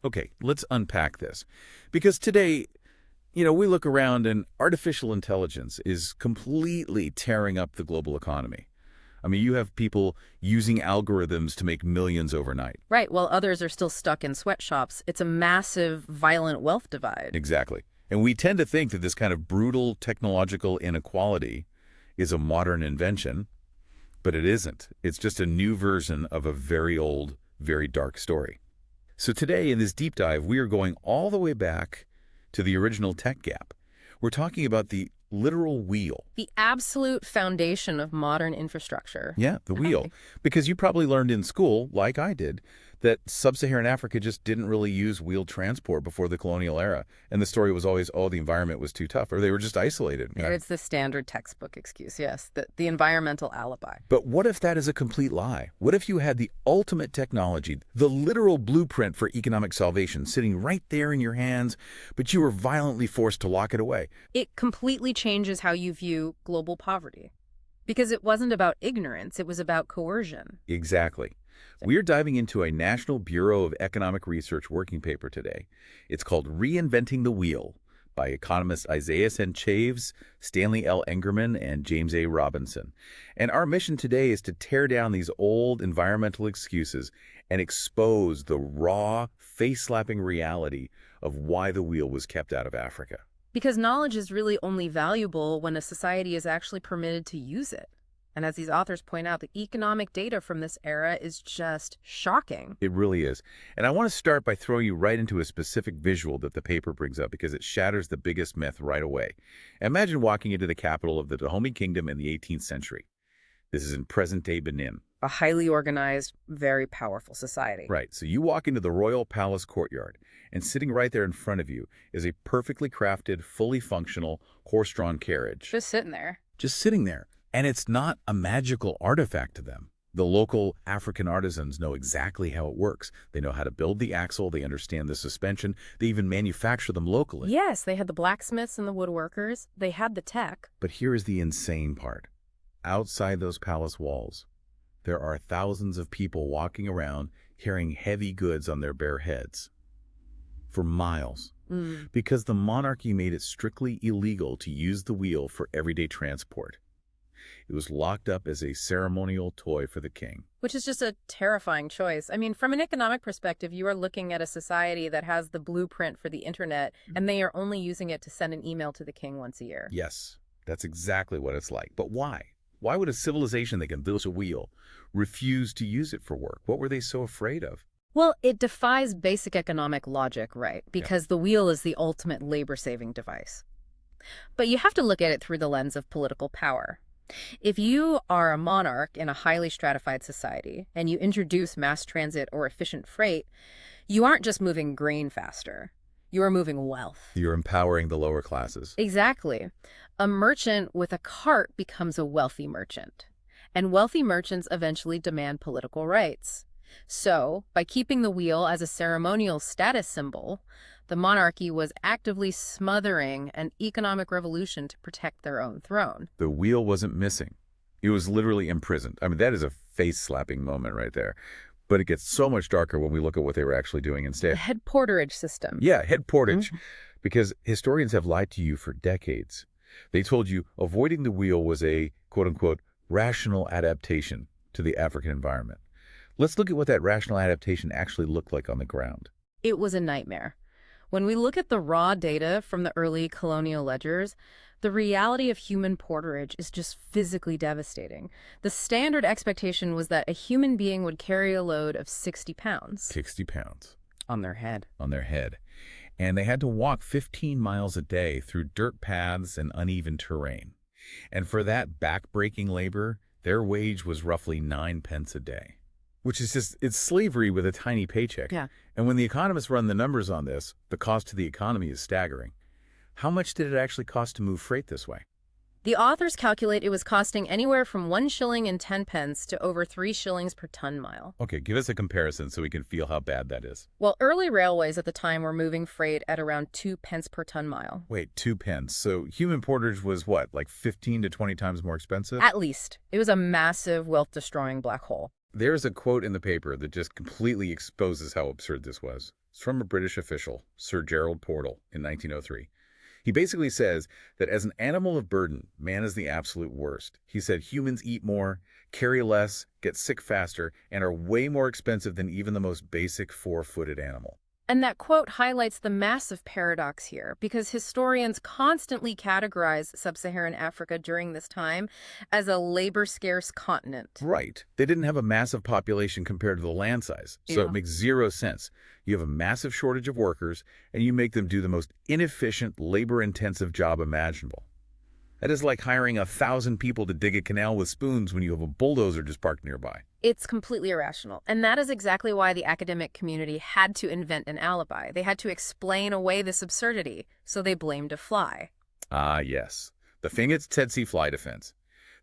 Okay, let's unpack this. Because today, we look around and artificial intelligence is completely tearing up the global economy. I mean, you have people using algorithms to make millions overnight. Right, while others are still stuck in sweatshops. It's a massive, violent wealth divide. Exactly. And we tend to think that this kind of brutal technological inequality is a modern invention, but it isn't. It's just a new version of a very old, very dark story. So today, in this deep dive, we are going all the way back to the original tech gap. We're talking about the literal wheel. The absolute foundation of modern infrastructure. Yeah, the wheel. Because you probably learned in school, like I did, that sub-Saharan Africa just didn't really use wheeled transport before the colonial era. And the story was always, oh, the environment was too tough, or they were just isolated. It's the standard textbook excuse, yes, the environmental alibi. But what if that is a complete lie? What if you had the ultimate technology, the literal blueprint for economic salvation sitting right there in your hands, but you were violently forced to lock it away? It completely changes how you view global poverty. Because it wasn't about ignorance, it was about coercion. Exactly. We're diving into a National Bureau of Economic Research working paper today. It's called Reinventing the Wheel by economists Isaiah N. Chaves, Stanley L. Engerman, and James A. Robinson. And our mission today is to tear down these old environmental excuses and expose the raw, face-slapping reality of why the wheel was kept out of Africa. Because knowledge is really only valuable when a society is actually permitted to use it. And as these authors point out, the economic data from this era is just shocking. It really is. And I want to start by throwing you right into a specific visual that the paper brings up because it shatters the biggest myth right away. Imagine walking into the capital of the Dahomey Kingdom in the 18th century. This is in present-day Benin. A highly organized, very powerful society. Right. So you walk into the royal palace courtyard, and sitting right there in front of you is a perfectly crafted, fully functional, horse-drawn carriage. Just sitting there. Just sitting there. And it's not a magical artifact to them. The local African artisans know exactly how it works. They know how to build the axle. They understand the suspension. They even manufacture them locally. Yes, they had the blacksmiths and the woodworkers. They had the tech. But here is the insane part. Outside those palace walls, there are thousands of people walking around carrying heavy goods on their bare heads for miles. Because the monarchy made it strictly illegal to use the wheel for everyday transport. It was locked up as a ceremonial toy for the king. Which is just a terrifying choice. I mean, from an economic perspective, you are looking at a society that has the blueprint for the internet, and they are only using it to send an email to the king once a year. Yes, that's exactly what it's like. But why? Why would a civilization that can build a wheel refuse to use it for work? What were they so afraid of? Well, it defies basic economic logic, right? Because the wheel is the ultimate labor-saving device. But you have to look at it through the lens of political power. If you are a monarch in a highly stratified society and you introduce mass transit or efficient freight, you aren't just moving grain faster. You are moving wealth. You're empowering the lower classes. Exactly. A merchant with a cart becomes a wealthy merchant. And wealthy merchants eventually demand political rights. So, by keeping the wheel as a ceremonial status symbol, the monarchy was actively smothering an economic revolution to protect their own throne. The wheel wasn't missing. It was literally imprisoned. I mean, that is a face-slapping moment right there. But it gets so much darker when we look at what they were actually doing instead. The head porterage system. Yeah, head portage. Because historians have lied to you for decades. They told you avoiding the wheel was a, quote-unquote, rational adaptation to the African environment. Let's look at what that rational adaptation actually looked like on the ground. It was a nightmare. When we look at the raw data from the early colonial ledgers, the reality of human porterage is just physically devastating. The standard expectation was that a human being would carry a load of 60 pounds. 60 pounds. On their head. On their head. And they had to walk 15 miles a day through dirt paths and uneven terrain. And for that back-breaking labor, their wage was roughly 9 pence a day. Which is just, it's slavery with a tiny paycheck. Yeah. And when the economists run the numbers on this, the cost to the economy is staggering. How much did it actually cost to move freight this way? The authors calculate it was costing anywhere from 1 shilling and 10 pence to over 3 shillings per ton mile. Okay, give us a comparison so we can feel how bad that is. Well, early railways at the time were moving freight at around 2 pence per ton mile. Wait, 2 pence. So human porterage was what, like 15 to 20 times more expensive? At least. It was a massive, wealth-destroying black hole. There's a quote in the paper that just completely exposes how absurd this was. It's from a British official, Sir Gerald Portal, in 1903. He basically says that as an animal of burden, man is the absolute worst. He said humans eat more, carry less, get sick faster, and are way more expensive than even the most basic four-footed animal. And that quote highlights the massive paradox here, because historians constantly categorize sub-Saharan Africa during this time as a labor-scarce continent. Right. They didn't have a massive population compared to the land size, so Yeah. it makes zero sense. You have a massive shortage of workers, and you make them do the most inefficient, labor-intensive job imaginable. That is like hiring 1,000 people to dig a canal with spoons when you have a bulldozer just parked nearby. It's completely irrational. And that is exactly why the academic community had to invent an alibi. They had to explain away this absurdity, so they blamed a fly. Ah, yes. The Fingit's tsetse fly defense.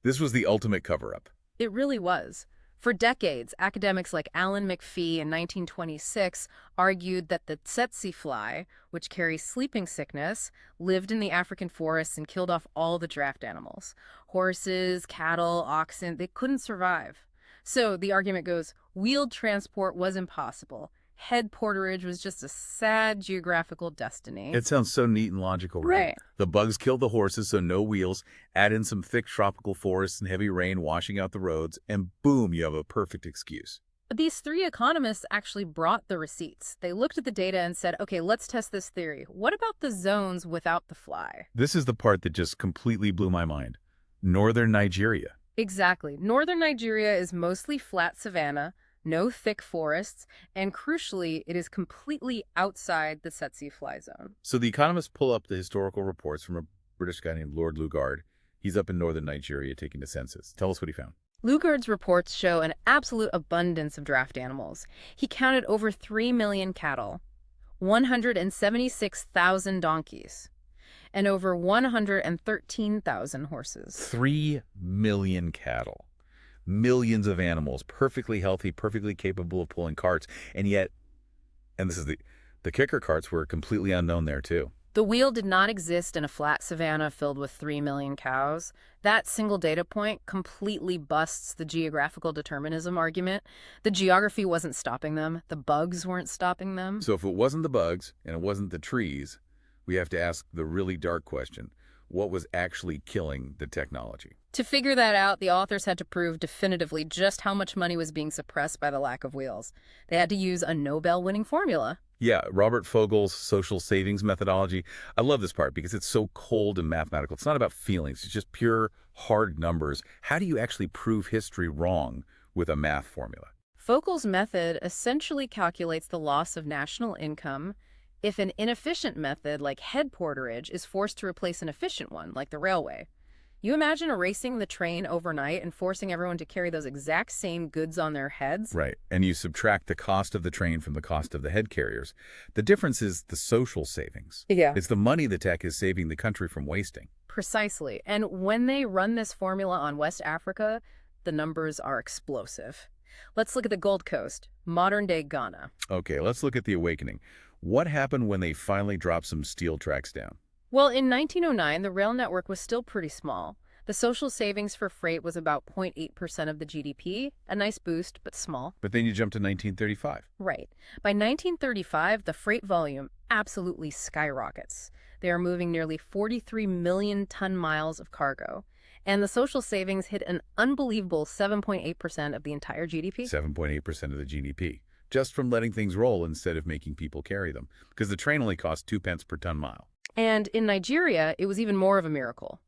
This was the ultimate cover-up. It really was. For decades, academics like Alan McPhee in 1926 argued that the tsetse fly, which carries sleeping sickness, lived in the African forests and killed off all the draft animals. Horses, cattle, oxen, they couldn't survive. So the argument goes, wheeled transport was impossible. Head porterage was just a sad geographical destiny. It sounds so neat and logical, Right. The bugs killed the horses, so no wheels. Add in some thick tropical forests and heavy rain washing out the roads, and boom, you have a perfect excuse. These three economists actually brought the receipts. They looked at the data and said, okay, let's test this theory. What about the zones without the fly? This is the part that just completely blew my mind. Northern Nigeria. Exactly. Northern Nigeria is mostly flat savanna, no thick forests, and crucially, it is completely outside the tsetse fly zone. So the economists pull up the historical reports from a British guy named Lord Lugard. He's up in northern Nigeria taking the census. Tell us what he found. Lugard's reports show an absolute abundance of draft animals. He counted over 3 million cattle, 176,000 donkeys, and over 113,000 horses. 3 million cattle. Millions of animals, perfectly healthy, perfectly capable of pulling carts, and yet, and this is the kicker, carts were completely unknown there too. The wheel did not exist in a flat savanna filled with 3 million cows. That single data point completely busts the geographical determinism argument. The geography wasn't stopping them. The bugs weren't stopping them. So if it wasn't the bugs and it wasn't the trees, we have to ask the really dark question: what was actually killing the technology? To figure that out, the authors had to prove definitively just how much money was being suppressed by the lack of wheels. They had to use a Nobel-winning formula. Yeah, Robert Fogel's social savings methodology. I love this part because it's so cold and mathematical. It's not about feelings. It's just pure, hard numbers. How do you actually prove history wrong with a math formula? Fogel's method essentially calculates the loss of national income if an inefficient method like head porterage is forced to replace an efficient one, like the railway. You imagine erasing the train overnight and forcing everyone to carry those exact same goods on their heads? Right, and you subtract the cost of the train from the cost of the head carriers. The difference is the social savings. Yeah. It's the money the tech is saving the country from wasting. Precisely. And when they run this formula on West Africa, the numbers are explosive. Let's look at the Gold Coast, modern-day Ghana. Okay, let's look at the awakening. What happened when they finally dropped some steel tracks down? Well, in 1909, the rail network was still pretty small. The social savings for freight was about 0.8% of the GDP, a nice boost, but small. But then you jump to 1935. Right. By 1935, the freight volume absolutely skyrockets. They are moving nearly 43 million ton-miles of cargo. And the social savings hit an unbelievable 7.8% of the entire GDP. 7.8% of the GDP. Just from letting things roll instead of making people carry them. Because the train only costs 2 pence per ton mile. And in Nigeria, it was even more of a miracle.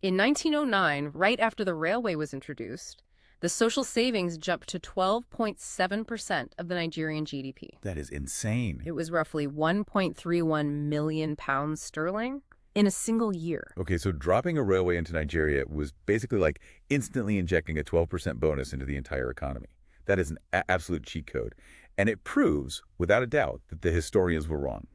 In 1909, right after the railway was introduced, the social savings jumped to 12.7% of the Nigerian GDP. That is insane. It was roughly 1.31 million pounds sterling in a single year. Okay, so dropping a railway into Nigeria was basically like instantly injecting a 12% bonus into the entire economy. That is an absolute cheat code. And it proves, without a doubt, that the historians were wrong.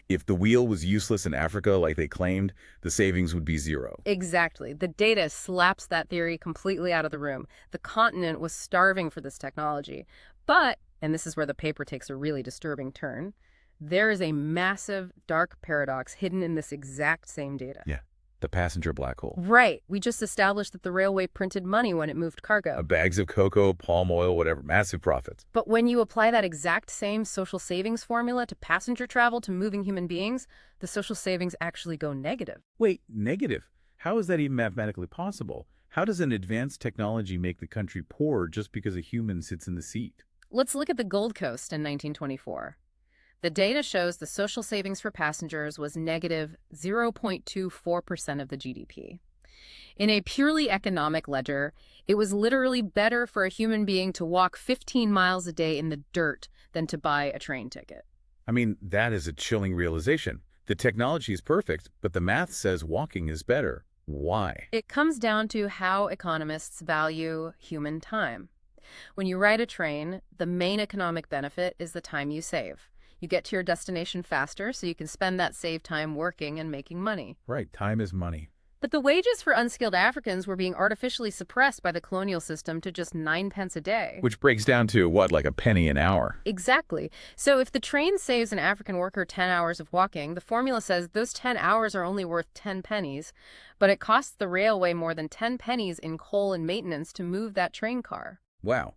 If the wheel was useless in Africa like they claimed, the savings would be zero. Exactly. The data slaps that theory completely out of the room. The continent was starving for this technology. But, and this is where the paper takes a really disturbing turn, there is a massive, dark paradox hidden in this exact same data. Yeah, The passenger black hole. Right. We just established that the railway printed money when it moved cargo. Bags of cocoa, palm oil, whatever, massive profits. But when you apply that exact same social savings formula to passenger travel, to moving human beings, the social savings actually go negative. Wait, negative? How is that even mathematically possible? How does an advanced technology make the country poor just because a human sits in the seat? Let's look at the Gold Coast in 1924. The data shows the social savings for passengers was negative 0.24% of the GDP. In a purely economic ledger, it was literally better for a human being to walk 15 miles a day in the dirt than to buy a train ticket. I mean, that is a chilling realization. The technology is perfect, but the math says walking is better. Why? It comes down to how economists value human time. When you ride a train, the main economic benefit is the time you save. You get to your destination faster, so you can spend that saved time working and making money. Right, time is money. But the wages for unskilled Africans were being artificially suppressed by the colonial system to just 9 pence a day. Which breaks down to, what, like a penny an hour? Exactly. So if the train saves an African worker 10 hours of walking, the formula says those 10 hours are only worth 10 pennies, but it costs the railway more than 10 pennies in coal and maintenance to move that train car. Wow.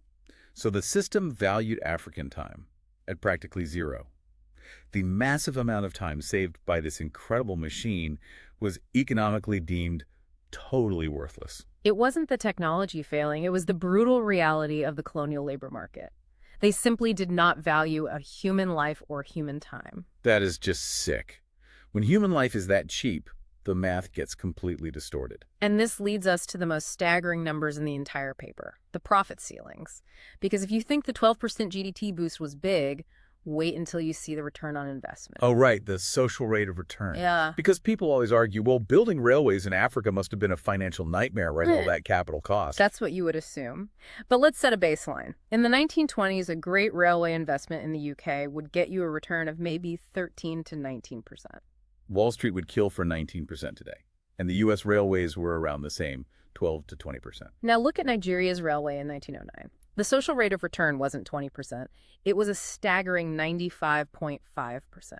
So the system valued African time at practically zero. The massive amount of time saved by this incredible machine was economically deemed totally worthless. It wasn't the technology failing, it was the brutal reality of the colonial labor market. They simply did not value a human life or human time. That is just sick. When human life is that cheap, the math gets completely distorted. And this leads us to the most staggering numbers in the entire paper, the profit ceilings. Because if you think the 12% GDP boost was big, wait until you see the return on investment. Oh, right, the social rate of return. Yeah. Because people always argue, well, building railways in Africa must have been a financial nightmare, right? All that capital cost. That's what you would assume. But let's set a baseline. In the 1920s, a great railway investment in the UK would get you a return of maybe 13 to 19%. Wall Street would kill for 19% today. And the U.S. railways were around the same, 12 to 20%. Now look at Nigeria's railway in 1909. The social rate of return wasn't 20%. It was a staggering 95.5%.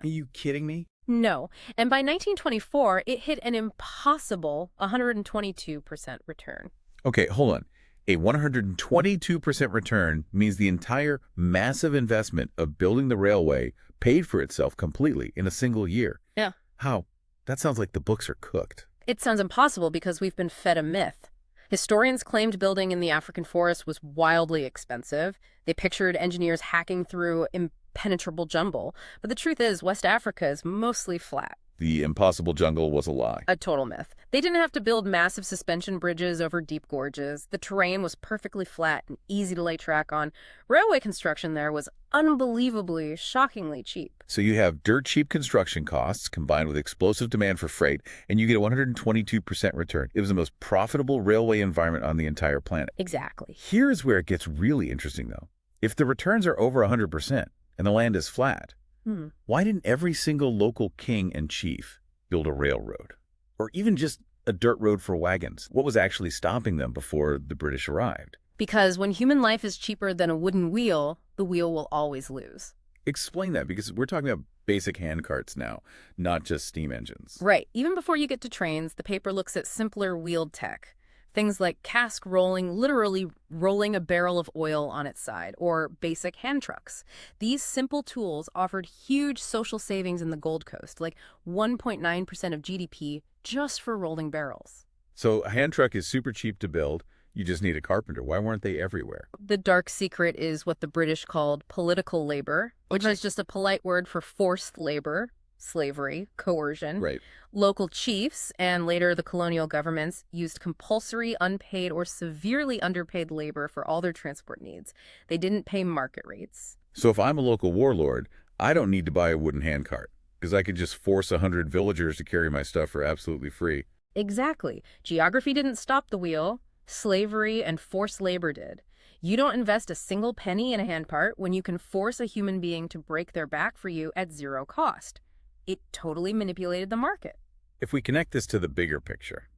Are you kidding me? No. And by 1924, it hit an impossible 122% return. Okay, hold on. A 122% return means the entire massive investment of building the railway paid for itself completely in a single year. Yeah. How? That sounds like the books are cooked. It sounds impossible because we've been fed a myth. Historians claimed building in the African forest was wildly expensive. They pictured engineers hacking through impenetrable jungle. But the truth is, West Africa is mostly flat. The impossible jungle was a lie. A total myth. They didn't have to build massive suspension bridges over deep gorges. The terrain was perfectly flat and easy to lay track on. Railway construction there was unbelievably, shockingly cheap. So you have dirt cheap construction costs combined with explosive demand for freight, and you get a 122% return. It was the most profitable railway environment on the entire planet. Exactly. Here's where it gets really interesting, though. If the returns are over 100% and the land is flat, why didn't every single local king and chief build a railroad? Or even just a dirt road for wagons? What was actually stopping them before the British arrived? Because when human life is cheaper than a wooden wheel, the wheel will always lose. Explain that, because we're talking about basic handcarts now, not just steam engines. Right. Even before you get to trains, the paper looks at simpler wheeled tech. Things like cask rolling, literally rolling a barrel of oil on its side, or basic hand trucks. These simple tools offered huge social savings in the Gold Coast, like 1.9% of GDP just for rolling barrels. So a hand truck is super cheap to build. You just need a carpenter. Why weren't they everywhere? The dark secret is what the British called political labor, which is just a polite word for forced labor, slavery, coercion. Right. Local chiefs and later the colonial governments used compulsory, unpaid, or severely underpaid labor for all their transport needs. They didn't pay market rates. So if I'm a local warlord, I don't need to buy a wooden handcart, because I could just force 100 villagers to carry my stuff for absolutely free. Exactly. Geography didn't stop the wheel. Slavery and forced labor did. You don't invest a single penny in a handcart when you can force a human being to break their back for you at zero cost. It totally manipulated the market. If we connect this to the bigger picture,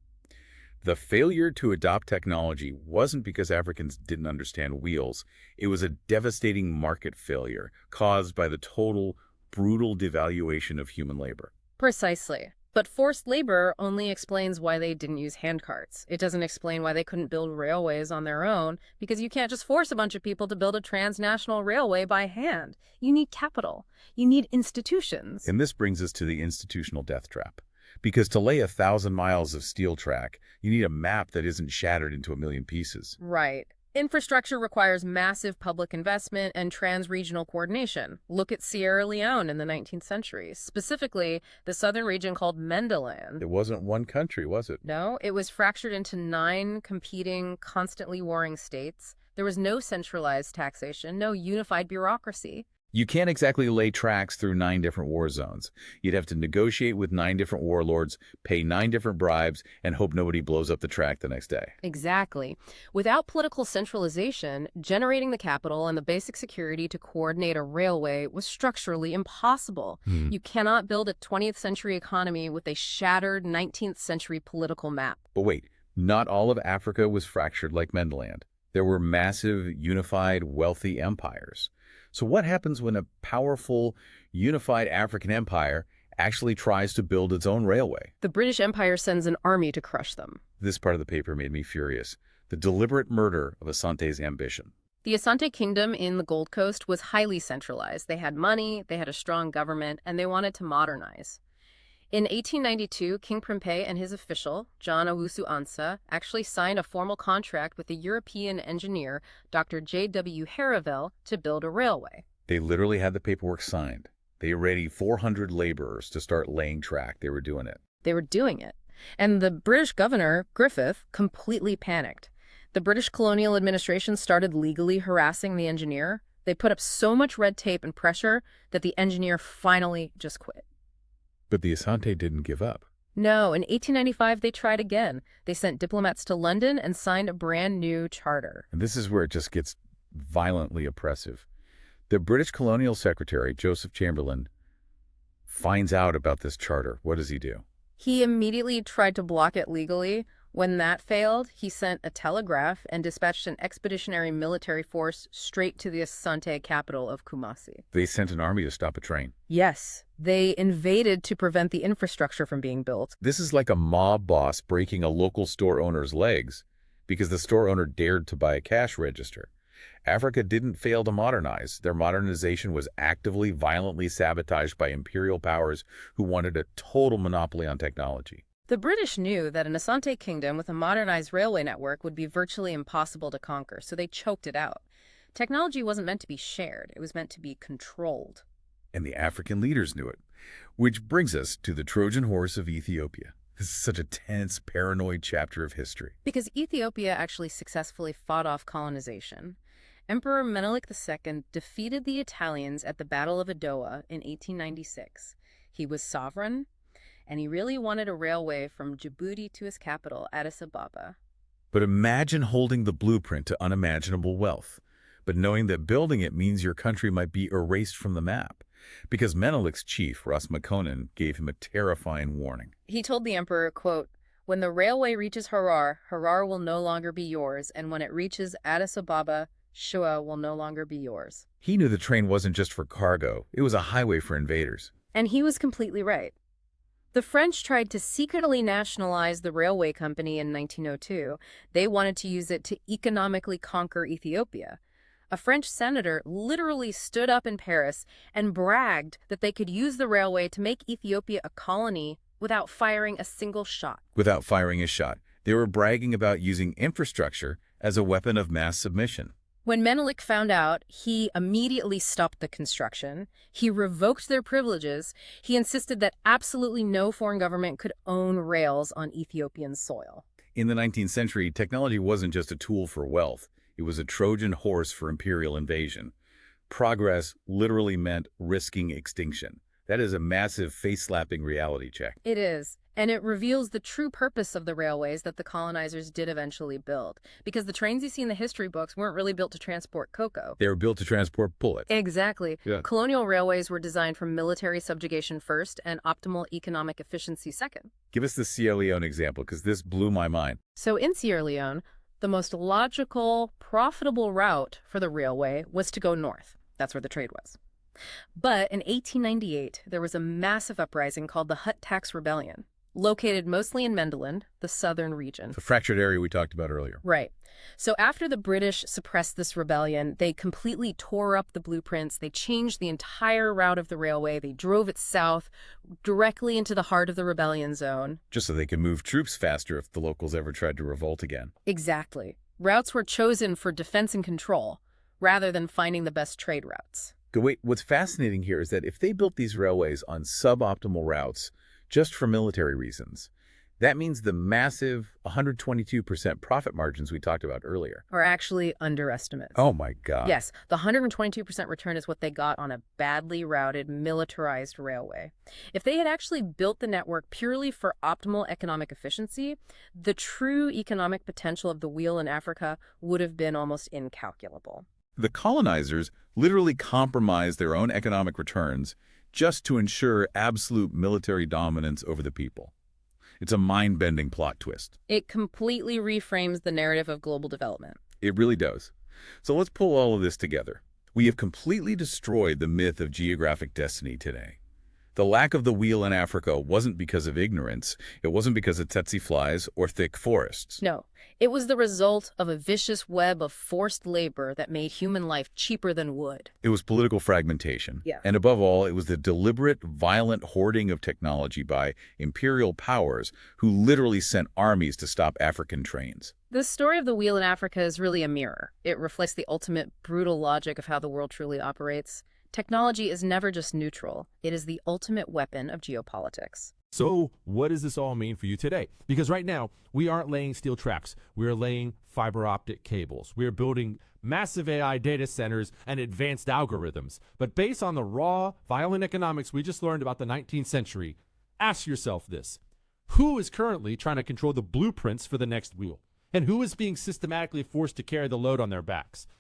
the failure to adopt technology wasn't because Africans didn't understand wheels. It was a devastating market failure caused by the total, brutal devaluation of human labor. Precisely. But forced labor only explains why they didn't use handcarts. It doesn't explain why they couldn't build railways on their own, because you can't just force a bunch of people to build a transnational railway by hand. You need capital. You need institutions. And this brings us to the institutional death trap. Because to lay 1,000 miles of steel track, you need a map that isn't shattered into a million pieces. Right. Infrastructure requires massive public investment and trans-regional coordination. Look at Sierra Leone in the 19th century, specifically the southern region called Mendaland. It wasn't one country, was it? No, it was fractured into 9 competing, constantly warring states. There was no centralized taxation, no unified bureaucracy. You can't exactly lay tracks through 9 different war zones. You'd have to negotiate with 9 different warlords, pay 9 different bribes, and hope nobody blows up the track the next day. Exactly. Without political centralization, generating the capital and the basic security to coordinate a railway was structurally impossible. You cannot build a 20th century economy with a shattered 19th century political map. But wait, not all of Africa was fractured like Mendaland. There were massive, unified, wealthy empires. So what happens when a powerful, unified African empire actually tries to build its own railway? The British Empire sends an army to crush them. This part of the paper made me furious. The deliberate murder of Asante's ambition. The Asante Kingdom in the Gold Coast was highly centralized. They had money, they had a strong government, and they wanted to modernize. In 1892, King Prempeh and his official, John Owusu Ansah, actually signed a formal contract with a European engineer, Dr. J.W. Haravel, to build a railway. They literally had the paperwork signed. They ready 400 laborers to start laying track. They were doing it. They were doing it. And the British governor, Griffith, completely panicked. The British colonial administration started legally harassing the engineer. They put up so much red tape and pressure that the engineer finally just quit. But the Asante didn't give up. No, in 1895 they tried again. They sent diplomats to London and signed a brand new charter. And this is where it just gets violently oppressive. The British colonial secretary, Joseph Chamberlain, finds out about this charter. What does he do? He immediately tried to block it legally. When that failed, he sent a telegraph and dispatched an expeditionary military force straight to the Asante capital of Kumasi. They sent an army to stop a train. Yes, they invaded to prevent the infrastructure from being built. This is like a mob boss breaking a local store owner's legs because the store owner dared to buy a cash register. Africa didn't fail to modernize. Their modernization was actively, violently sabotaged by imperial powers who wanted a total monopoly on technology. The British knew that an Asante kingdom with a modernized railway network would be virtually impossible to conquer, so they choked it out. Technology wasn't meant to be shared. It was meant to be controlled. And the African leaders knew it. Which brings us to the Trojan horse of Ethiopia. This is such a tense, paranoid chapter of history. Because Ethiopia actually successfully fought off colonization. Emperor Menelik II defeated the Italians at the Battle of Adowa in 1896. He was sovereign, and he really wanted a railway from Djibouti to his capital, Addis Ababa. But imagine holding the blueprint to unimaginable wealth, but knowing that building it means your country might be erased from the map. Because Menelik's chief, Ras Makonnen, gave him a terrifying warning. He told the emperor, quote, "When the railway reaches Harar, Harar will no longer be yours, and when it reaches Addis Ababa, Shua will no longer be yours." He knew the train wasn't just for cargo. It was a highway for invaders. And he was completely right. The French tried to secretly nationalize the railway company in 1902. They wanted to use it to economically conquer Ethiopia. A French senator literally stood up in Paris and bragged that they could use the railway to make Ethiopia a colony without firing a single shot. Without firing a shot. They were bragging about using infrastructure as a weapon of mass submission. When Menelik found out, he immediately stopped the construction. He revoked their privileges. He insisted that absolutely no foreign government could own rails on Ethiopian soil. In the 19th century, technology wasn't just a tool for wealth. It was a Trojan horse for imperial invasion. Progress literally meant risking extinction. That is a massive face-slapping reality check. It is. And it reveals the true purpose of the railways that the colonizers did eventually build. Because the trains you see in the history books weren't really built to transport cocoa. They were built to transport bullets. Exactly. Yeah. Colonial railways were designed for military subjugation first and optimal economic efficiency second. Give us the Sierra Leone example, because this blew my mind. So in Sierra Leone, the most logical, profitable route for the railway was to go north. That's where the trade was. But in 1898, there was a massive uprising called the Hutt Tax Rebellion, located mostly in Mendeland, the southern region. The fractured area we talked about earlier. Right. So after the British suppressed this rebellion, they completely tore up the blueprints. They changed the entire route of the railway. They drove it south, directly into the heart of the rebellion zone. Just so they could move troops faster if the locals ever tried to revolt again. Exactly. Routes were chosen for defense and control, rather than finding the best trade routes. Wait, what's fascinating here is that if they built these railways on suboptimal routes just for military reasons, that means the massive 122% profit margins we talked about earlier are actually underestimates. Oh my God. Yes, the 122% return is what they got on a badly routed, militarized railway. If they had actually built the network purely for optimal economic efficiency, the true economic potential of the wheel in Africa would have been almost incalculable. The colonizers literally compromised their own economic returns just to ensure absolute military dominance over the people. It's a mind-bending plot twist. It completely reframes the narrative of global development. It really does. So let's pull all of this together. We have completely destroyed the myth of geographic destiny today. The lack of the wheel in Africa wasn't because of ignorance. It wasn't because of tsetse flies or thick forests. No, it was the result of a vicious web of forced labor that made human life cheaper than wood. It was political fragmentation. Yeah. And above all, it was the deliberate, violent hoarding of technology by imperial powers who literally sent armies to stop African trains. The story of the wheel in Africa is really a mirror. It reflects the ultimate brutal logic of how the world truly operates. Technology is never just neutral. It is the ultimate weapon of geopolitics. So what does this all mean for you today? Because right now, we aren't laying steel traps. We're laying fiber optic cables. We're building massive AI data centers and advanced algorithms. But based on the raw, violent economics we just learned about the 19th century, ask yourself this. Who is currently trying to control the blueprints for the next wheel? And who is being systematically forced to carry the load on their backs?